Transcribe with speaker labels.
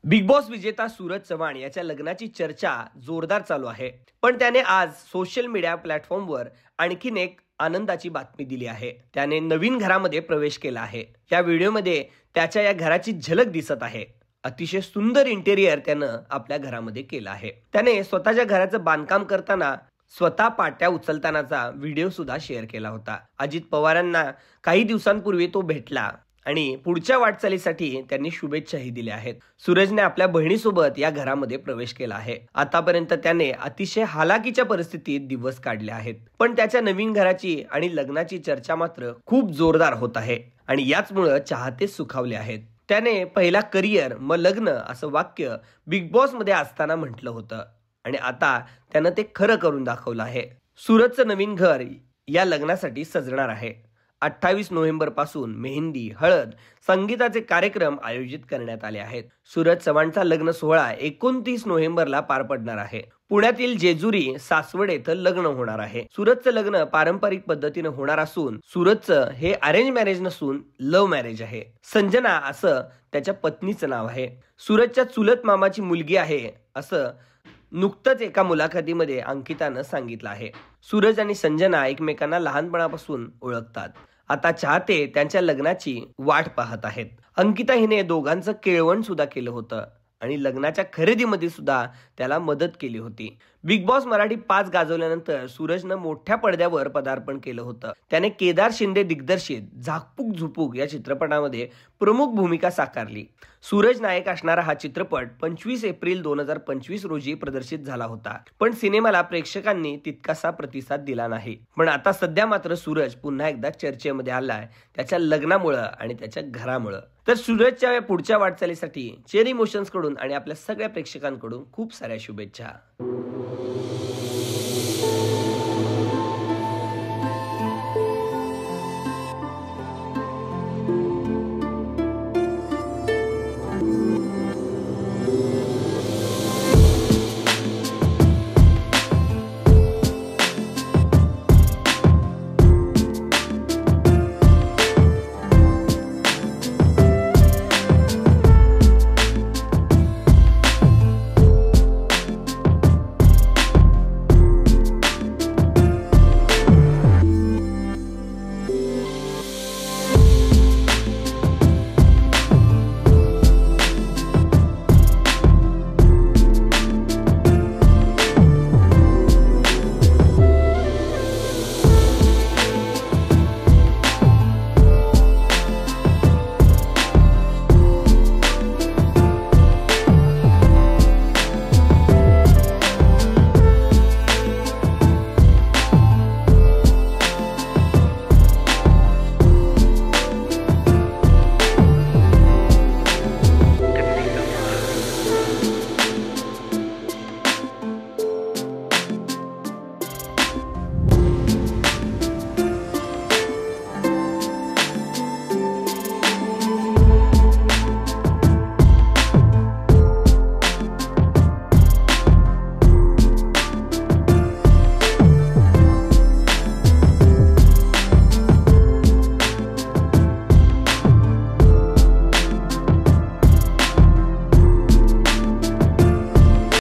Speaker 1: Big boss विजेता सूरज चव्हाण याच्या लग्नाची चर्चा जोरदार चालू आहे. पण त्याने आज सोशल मीडिया प्लॅटफॉर्मवर आणखीन एक आनंदाची बातमी दिली आहे. त्याने नवीन घरामध्ये प्रवेश केला आहे. या व्हिडिओमध्ये त्याच्या या घराची झलक दिसत आहे. अतिशय सुंदर इंटेरियर त्यानं आपल्या घरामध्ये केलं आहे. त्याने स्वतःच्या घराचं बांधकाम करताना स्वतः पाट्या उचलतानाचा व्हिडिओ सुद्धा शेअर केला होता. अजित पवारांना काही दिवसांपूर्वी तो भेटला आणि पुढच्या वाटचालीसाठी त्यांनी शुभेच्छाही दिल्या आहेत. सूरजने आपल्या बहिणीसोबत या घरामध्ये प्रवेश केला आहे. आतापर्यंत त्याने अतिशय हालाकीच्या परिस्थितीत दिवस काढले आहेत. पण त्याच्या नवीन घराची आणि लग्नाची चर्चा मात्र खूप जोरदार होत आहे आणि याचमुळे चाहते सुखावले आहेत. त्याने पहिला करिअर मग लग्न असं वाक्य बिग बॉस मध्ये असताना म्हटलं होतं आणि आता त्यानं ते खरं करून दाखवलं आहे. सूरजचं नवीन घर या लग्नासाठी सजणार आहे. 28 नोव्हेंबर पासून मेहंदी, हळद, संगीताचे कार्यक्रम आयोजित करण्यात आले आहेत. सूरज चव्हाणचा लग्न सोहळा 29 नोव्हेंबरला पार पडणार आहे. पुण्यातील जेजुरी सासवड येथे लग्न होणार आहे. सूरजचं लग्न पारंपरिक पद्धतीने होणार असून सूरजचं हे अरेंज मॅरेज नसून लव्ह मॅरेज आहे. संजना असं त्याच्या पत्नीचं नाव आहे. सूरजच्या चुलत मामाची मुलगी आहे असं नुकतंच एका मुलाखतीमध्ये अंकितानं सांगितलं आहे. सूरज आणि संजना एकमेकांना लहानपणापासून ओळखतात. आता चाहते त्यांच्या लग्नाची वाट पाहत आहेत. अंकिता हिने दोघांचं केळवण सुद्धा केलं होतं आणि लग्नाच्या खरेदीमध्ये सुद्धा त्याला मदत केली होती. बिग बॉस मराठी 5 गाजवल्यानंतर सूरजनं मोठ्या पडद्यावर पदार्पण केलं होतं. त्याने केदार शिंदे दिग्दर्शित झाकपूक झुपूक या चित्रपटामध्ये प्रमुख भूमिका साकारली. सूरज नायक असणारा हा चित्रपट 25 एप्रिल 2025 रोजी प्रदर्शित झाला होता. पण सिनेमाला प्रेक्षकांनी तितकासा प्रतिसाद दिला नाही. पण आता सध्या मात्र सूरज पुन्हा एकदा चर्चेमध्ये आलाय त्याच्या लग्नामुळं आणि त्याच्या घरामुळं. तर सूरजच्या पुढच्या वाटचालीसाठी चेरी इमोशन्स कडून आणि आपल्या सगळ्या प्रेक्षकांकडून खूप साऱ्या शुभेच्छा.